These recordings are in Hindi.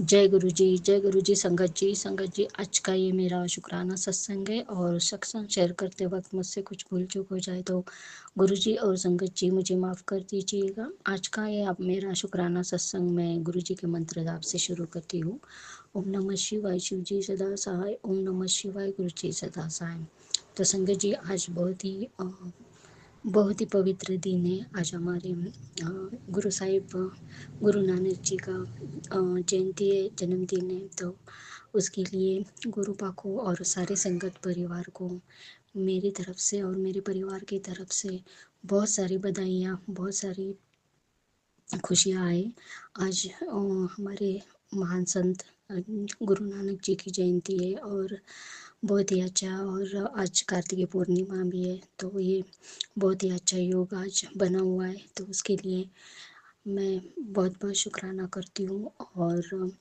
जय गुरु जी, संगत जी, आज का ये मेरा शुक्राना सत्संग है और सत्संग शेयर करते वक्त मुझसे कुछ भूल चूक हो जाए तो गुरु जी और संगत जी मुझे माफ़ कर दीजिएगा। आज का ये अब मेरा शुक्राना सत्संग मैं गुरु जी के मंत्र जाप से शुरू करती हूँ। ओम नमः शिवाय, शिव जी सदा सहाय। ओम नमः शिवाय, गुरु जी सदा सहाय। तो संगत जी, आज बहुत ही पवित्र दिन है। आज हमारे गुरु साहिब गुरु नानक जी का जयंती है, जन्मदिन है। तो उसके लिए गुरु पा को और सारे संगत परिवार को मेरी तरफ से और मेरे परिवार की तरफ से बहुत सारी बधाइयाँ, बहुत सारी खुशियाँ आए। आज हमारे महान संत गुरु नानक जी की जयंती है और बहुत ही अच्छा, और आज कार्तिक पूर्णिमा भी है, तो ये बहुत ही अच्छा योग आज बना हुआ है। तो उसके लिए मैं बहुत बहुत शुक्राना करती हूँ और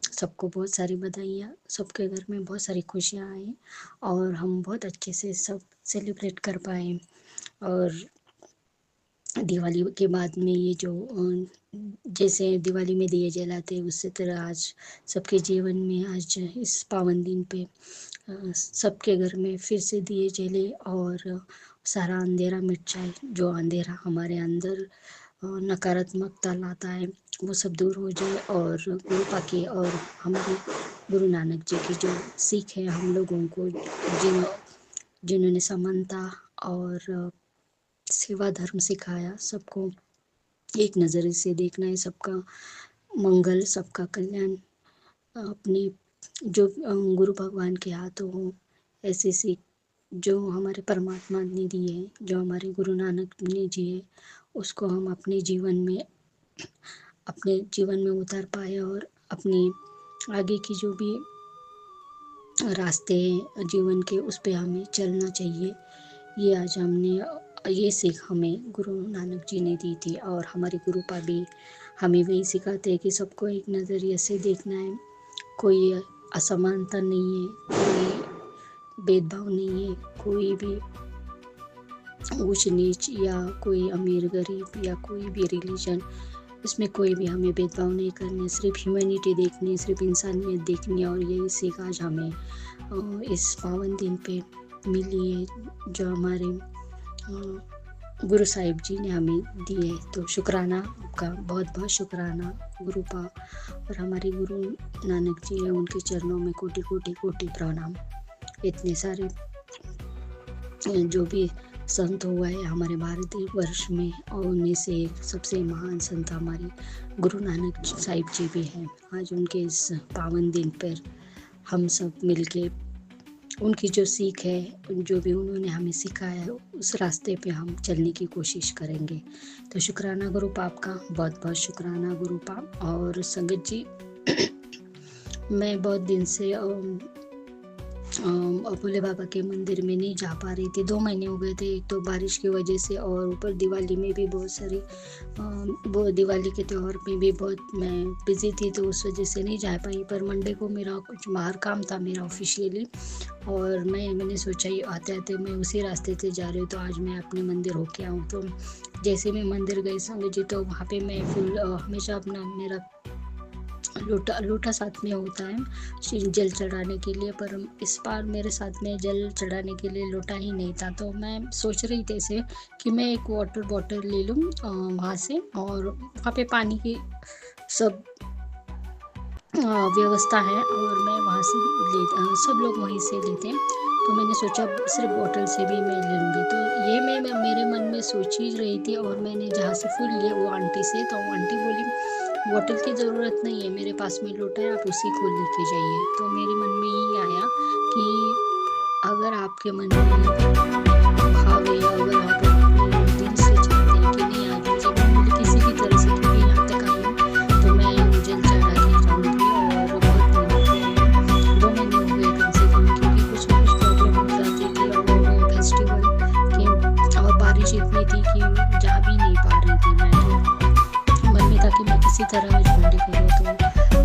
सबको बहुत सारी बधाइयाँ। सबके घर में बहुत सारी खुशियाँ आए और हम बहुत अच्छे से सब सेलिब्रेट कर पाए। और दिवाली के बाद में ये जो जैसे दिवाली में दिए जलाते उससे तरह आज सबके जीवन में आज इस पावन दिन पे सबके घर में फिर से दिए जले और सारा अंधेरा मिट जाए। जो अंधेरा हमारे अंदर नकारात्मकता लाता है वो सब दूर हो जाए और गुरु पाके और हमारे गुरु नानक जी की जो सीख है हम लोगों को, जिन्होंने समानता और सेवा धर्म सिखाया, सबको एक नज़र से देखना है, सबका मंगल, सबका कल्याण अपनी जो गुरु भगवान के हाथों हो, ऐसी सीख जो हमारे परमात्मा ने दी है, जो हमारे गुरु नानक ने दी है, उसको हम अपने जीवन में उतार पाए और अपनी आगे की जो भी रास्ते हैं जीवन के उस पे हमें चलना चाहिए। ये आज ये सीख हमें गुरु नानक जी ने दी थी और हमारे गुरु पा भी हमें वही सिखाते हैं कि सबको एक नज़रिए से देखना है। कोई असमानता नहीं है, कोई भेदभाव नहीं है, कोई भी ऊंच नीच या कोई अमीर गरीब या कोई भी रिलीजन, इसमें कोई भी हमें भेदभाव नहीं करने, सिर्फ ह्यूमैनिटी देखनी, सिर्फ इंसानियत देखनी। और यही सीख आज हमें इस पावन दिन पे मिली है जो हमारे गुरु साहिब जी ने हमें दी है। तो शुक्राना आपका, बहुत बहुत शुक्राना गुरु पा और हमारे गुरु नानक जी है, उनके चरणों में कोटि कोटि कोटि प्रणाम। इतने सारे जो भी संत हुआ है हमारे भारत वर्ष में, और उनमें से एक सबसे महान संत हमारे गुरु नानक साहिब जी भी हैं। आज उनके इस पावन दिन पर हम सब मिलके उनकी जो सीख है, जो भी उन्होंने हमें सिखाया है, उस रास्ते पे हम चलने की कोशिश करेंगे। तो शुक्राना गुरु पाप का, बहुत बहुत शुक्राना गुरु पाप। और संगत जी, मैं बहुत दिन से भोले बाबा के मंदिर में नहीं जा पा रही थी। 2 महीने हो गए थे, एक तो बारिश की वजह से और ऊपर दिवाली में भी बहुत सारी दिवाली के त्यौहार में भी बहुत मैं बिज़ी थी, तो उस वजह से नहीं जा पाई। पर मंडे को मेरा कुछ बाहर काम था मेरा ऑफिशियली, और मैंने सोचा ये आते आते मैं उसी रास्ते से जा रही हूँ तो आज मैं अपने मंदिर होके आऊँ। तो जैसे मैं मंदिर गई संगत जी, तो वहाँ पे मैं हमेशा अपना मेरा लोटा साथ में होता है जल चढ़ाने के लिए, पर इस बार मेरे साथ में जल चढ़ाने के लिए लोटा ही नहीं था। तो मैं सोच रही थी ऐसे कि मैं एक वाटर बॉटल ले लूँ वहाँ से, और वहाँ पे पानी की सब व्यवस्था है और मैं वहाँ से सब लोग वहीं से लेते हैं। तो मैंने सोचा सिर्फ बॉटल से भी मैं ले लूँगी। तो ये मैं मेरे मन में सोच ही रही थी, और मैंने जहाँ से फूल लिए वो आंटी से, तो आंटी बोली बॉटल की ज़रूरत नहीं है, मेरे पास में लोटा है, आप उसी को लेके जाइए। तो मेरे मन में यही आया कि अगर आपके मन में भाव है, अगर आप दिल से चाहते हैं कि नहीं आज मुझे किसी भी तरह से क्यों यहाँ तक आई हूँ, तो मैं जल चढ़ा के जाऊँगी। और बहुत 2 महीने हो गए कम से कम, क्योंकि कुछ ना कुछ प्रॉब्लम हो जाती थी और फेस्टिवल की और बारिश इतनी थी कि जा भी नहीं पा रही थी। मैं मन में था कि मैं किसी तरह आज मंडे करूँ तो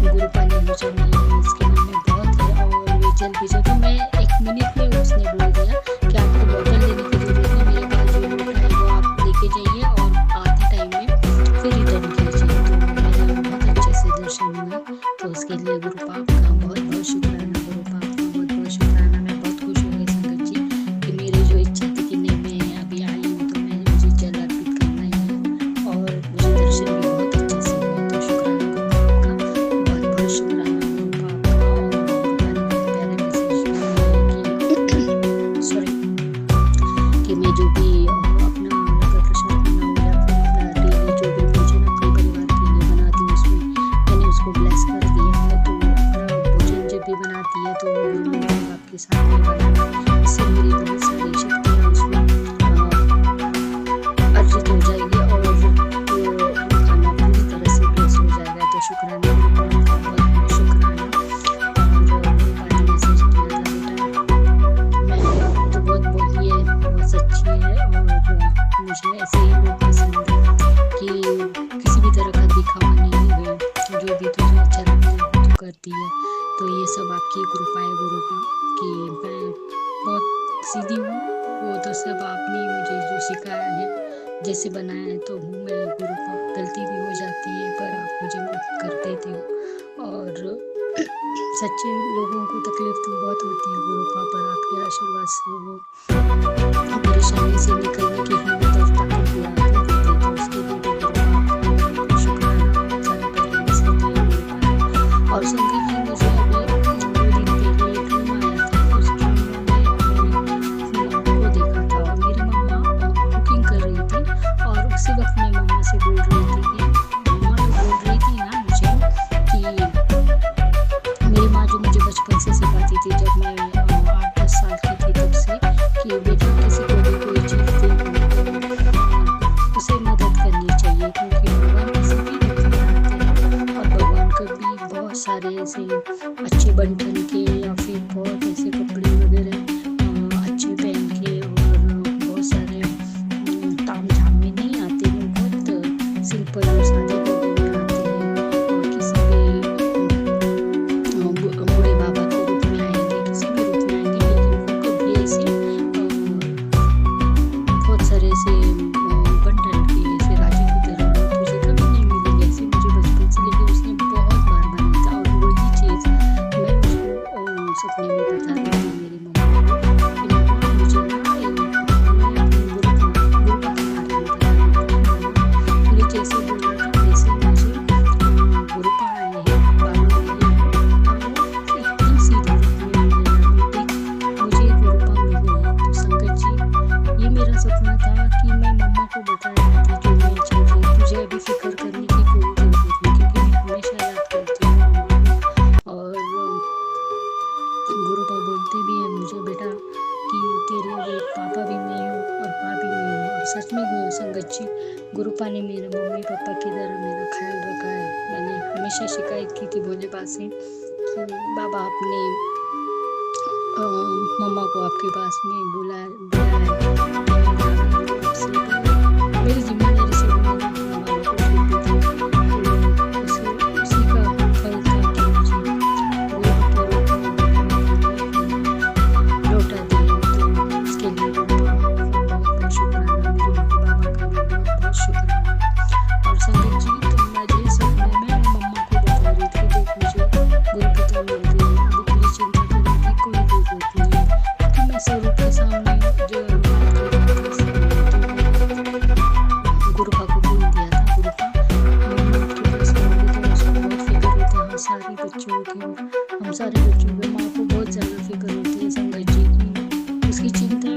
गुरु पानी हो जाऊँगी, इसके मन में बहुत है। और ये जल भी, जब मैं 1 मिनट में उसने बोल दिया कि आपको बॉटल तो उसके लिए गुरु पाप का बहुत बहुत शुक्राना, गुरु पाप का बहुत बहुत शुक्राना। मैं बहुत खुश हो गई संगत जी कि मेरी जो इच्छा थी कि नहीं मैं अभी आई हूँ तो मुझे जल अर्पित करना ही है, और मुझे दर्शन भी बहुत अच्छे से हुए। तो शुक्राना गुरु पाप का, बहुत बहुत शुक्राना गुरु पाप का। और गुरु पाप ने बहुत प्यारे मैसेज कि सॉरी कि मैं जो भी अपना लंगर प्रसाद बनाऊँ या फिर अपना डेली जो भी भोजन अपने परिवार के लिए बनाती हूँ उसमें मैंने उसको ब्लेस कर दिया है। तो अपना भोजन जब भी बनाती है तो गुरु मंत्र आपके साथ में बनाना, इससे मेरी बहुत सारी शक्तियाँ उसमें अर्जित हो जाएगी और वो खाना पूरी तरह से ब्लेस हो जाएगा। तो शुक्राना गुरु पाप का, बहुत बहुत शुक्राना। और गुरु पाप ने मैसेज किया था बेटा मैं तो बहुत बोली है, बहुत सच्ची है, और मुझे ऐसे ही लोग पसंद है कि किसी भी तरह का दिखावा नहीं है, जो भी तुझे अच्छा लगता है वो तू करती है। तो ये सब आपकी कृपा है गुरु का कि मैं बहुत सीधी हूँ, वो तो सब आपने मुझे जो सिखाया है जैसे बनाया है तो हूँ मैं गुरु का। गलती भी हो जाती है पर आप मुझे माफ कर देते हो, और सच्चे लोगों को तकलीफ तो बहुत होती है गुरु का, पर आपके आशीर्वाद से वो परेशानी से निकलने की हिम्मत और ताकत भी आपने दी थी। तो उसके लिए भी गुरु का आपका बहुत शुक्राना। बहुत सारे प्यारे मैसेज दिए गुरु का। और संगीत जी मुझे अभी 2 दिन पहले एक ड्रीम आया था, उस ड्रीम में मैंने अपनी मम्मा को देखा था और मेरी मम्मा कुकिंग कर रही थी। और उसी वक्त मैं मम्मा से बोल रही थी कि मम्मा तो बोल रही थी ना मुझे कि मेरी माँ जो मुझे बचपन से सिखाती थी जब मैं 8-10 साल की थी तब से कि बेटा किसी को भी कोई चीज़ दे तो उसे मदद करनी चाहिए, क्योंकि भगवान किसी भी रूप में आते हैं और भगवान कभी बहुत सारे ऐसे अच्छे बंटन के या फिर बहुत ऐसे कपड़े वगैरह अच्छे पहन के और बहुत सारे ताम झाम में नहीं आते, वो बहुत सिंपल और सादे लोग आते हैं। और किसी भी बूढ़े बाबा के रूप में आएंगे, किसी भी रूप में आएंगे, लेकिन वो कभी ऐसे बहुत सारे ऐसे बंटन के ऐसे राजा की तरह लोग मुझे कभी नहीं मिलेंगे। ऐसे मुझे बचपन से लेके उसने बहुत बार बनाया था, और वही चीज़ मैं उसको सपने में बता रही थी मेरी मम्मा को कि मम्मा मुझे ना मैं अपने गुरु का बारे में बता रही थी। मुझे जैसे बोला था वैसे मुझे गुरु पा आए हैं, बाबा मिले हैं, और वो एकदम सीधे रूप में मिले हैं। देख मुझे गुरु पा मिले हैं। तो संगत जी ये मेरा सपना था कि मैं मम्मा को बता रही थी जो मैं चीज़ें तुझे अभी फिक्र करने की कोई ज़रूरत नहीं, क्योंकि मैं हमेशा याद करती हूँ मम्मा को। और गुरु पापा बोलते भी हैं मुझे बेटा कि तेरे एक पापा भी मैं हूँ और माँ भी मैं हूँ। और सच में संगत जी गुरु पा ने मेरे मम्मी पापा की तरह मेरा ख्याल रखा है। मैंने हमेशा शिकायत की थी भोले बाबा से कि बाबा आपने मम्मा को आपके पास में बुलाया मेरी जिम्मेदारी से मैंने मम्मा को छोड़ दी थी। तो उसी का फल था कि मुझे वो लौटा दिए। तो इसके लिए बहुत बहुत शुक्राना, मेरे बाबा का भी बहुत बहुत शुक्राना। और संगत जी तो मुझे सपने में मम्मा को बता रही थी देख मुझे गुरु पिता मिल गए, अभी कोई चिंता करने की कोई जरूरत नहीं है, क्योंकि मैं स्वरूप के सामने जो गुरु पा को बोल दिया था गुरु पा मम्मा आपके पास होंगे तो उसको बहुत फिक्र होता है। हम सारे बच्चों के माँ को बहुत ज़्यादा फिक्र होती है संगत जी की। उसकी चिंता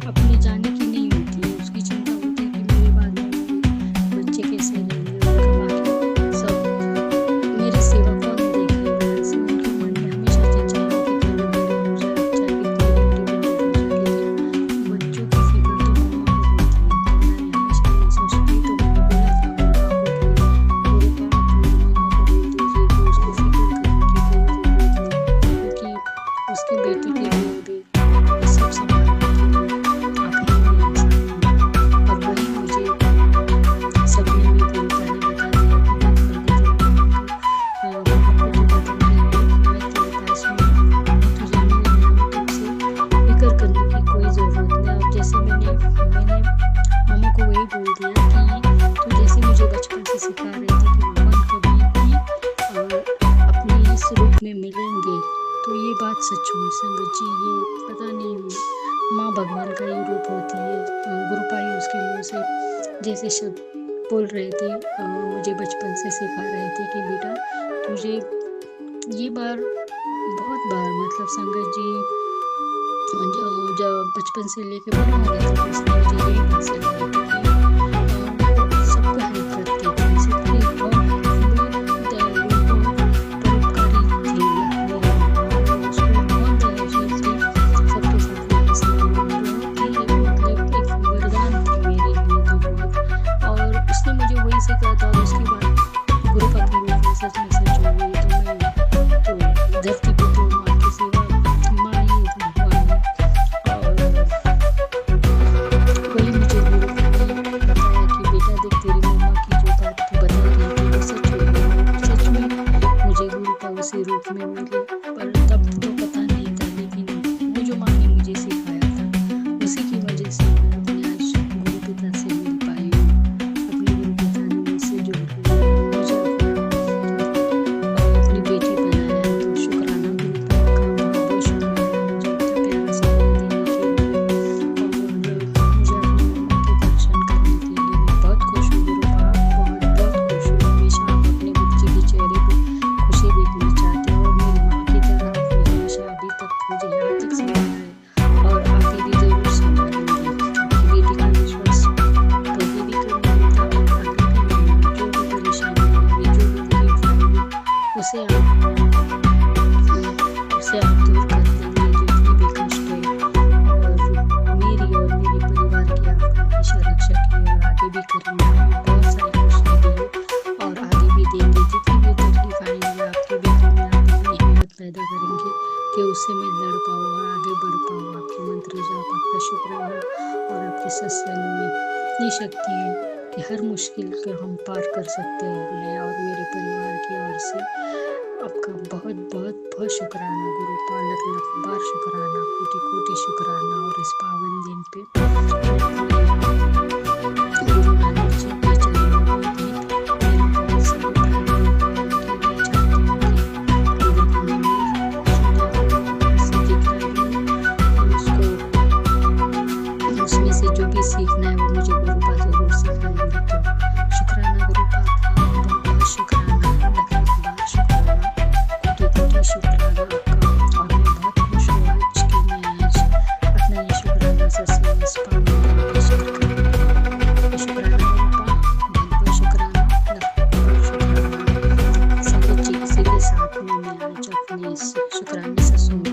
अपने जाने की नहीं होती है, उसकी चिंता होती है कि मेरे बाद में बच्चे कैसे रहेंगे, उनका बाकी सब मेरी सेवा कौन देखेगा। ऐसे उनके मन में हमेशा चर्चा है कि कभी बड़े हो जाए, चाहे कितने इंडिपेंडेंट हो जाए, लेकिन बच्चों की फिक्र तो मम्मा को होती है। तो मैं हमेशा ये सोचती, तो मैंने बोला था गुरु पा को कि गुरु पा आप मेरी मम्मा को बोल दीजिए कि उसको फिक्र करने की कोई ज़रूरत नहीं, क्योंकि उसकी बेटी के लिए भी सब संभालने के लिए में मिलेंगे तो ये बात सच हुई संगत जी। ये पता नहीं माँ भगवान का ही रूप होती है। गुरुपाई उसके मुँह से जैसे शब्द बोल रहे थे, मुझे बचपन से सिखा रहे थे कि बेटा तुझे ये बार बहुत बार मतलब संगत जी जब बचपन से लेके बड़ा हो गया था उसने मुझे यही बात सिखाई थी कि वो सबको हेल्प करती थी, इसलिए बहुत दयालु बहुत परोपकारी थी अपने उसको बहुत दयालु थी सबके साथ मेरे साथ बहुत ही मतलब एक वरदान थी मेरे लिए तो बहुत। और उसने मुझे वही सिखाया था और उसके बाद गुरुपा के रूप में सच में सच हो गई तो मैं तो धरती पे तो माँ के सिवा माँ ही भगवान है। और वही मुझे गुरुपा ने बताया कि बेटा देख तेरी मम्मा की जो बात तू बता रही थी वो सच हो गई। सच में मुझे गुरुपा उसी रूप में मिले, पर तब तो पता नहीं था, लेकिन वो जो माँ ने मुझे सिखाया था उसी की वजह से मैं अपने आज गुरु पिता से मिल पाई हूँ। अपने गुरु पिता ने मुझसे जो मुझे अपनी बेटी बनाया है तो शुक्राना गुरुपा का बहुत शुक्राना मुझे इतना प्यार सपोर्ट देने के लिए और मुझे अपनी मम्मा के दर्शन करने के लिए मैं बहुत खुश हूँ। गुरुपा बहुत खुश हूँ। हमेशा आप अपने बच्चे के चेहरे पे खुशी देखना चाहते हो और मेरी माँ की तरह आपने हमेशा अभी तक मुझे यहाँ तक संभाला है और आगे भी जरूर संभालेंगे। आपकी बेटी का विश्वास कभी भी कम नहीं था और आगे भी नहीं होगा। जो भी परेशानी होगी जो भी तकलीफ होगी उसे आप दूर कर देंगे। जितनी भी कष्ट है और मेरे परिवार की आप हमेशा रक्षा किए और आगे भी करेंगे। हमें बहुत सारी खुशियाँ दी और आगे भी देंगे। जितनी भी तकलीफ आएंगी आपकी बेटी में आप इतनी हिम्मत पैदा करेंगे कि उससे मैं लड़ पाऊँ और आगे बढ़ पाऊँ। आपके मंत्र जाप आपका शुक्राना और आपके सत्संग में इतनी शक्ति है कि हर मुश्किल को हम पार कर सकते हैं। मैं और मेरे परिवार की ओर से आपका बहुत बहुत बहुत शुक्राना गुरुपा, लख लख बार शुक्राना, कोटि कोटि शुक्राना। और इस पावन दिन पे गुरु नानक जी के चरणों में भी मेरे बहुत सारे प्रार्थना मैं चाहती हूँ कि गुरु को मैं से दिख रही हूँ उसमें से जो भी सीखना है वो मुझे गुरुपा जरूर सिखाएंगे। तो शुक्राना गुरुपा का बहुत बहुत शुक्राना, लख लख बार शुक्राना, कोटि कोटि शुक्राना आपका। और मैं बहुत खुश हूँ आज कि मैं आज अपना ये शुक्राना सत्संग इस पावन दिन पे शेयर कर रही हूँ। शुक्राना गुरुपा, बहुत बहुत शुक्राना, लख लख बार शुक्राना। संगत जी इसी के साथ में मैं आज अपने इस शुक्राने सत्संग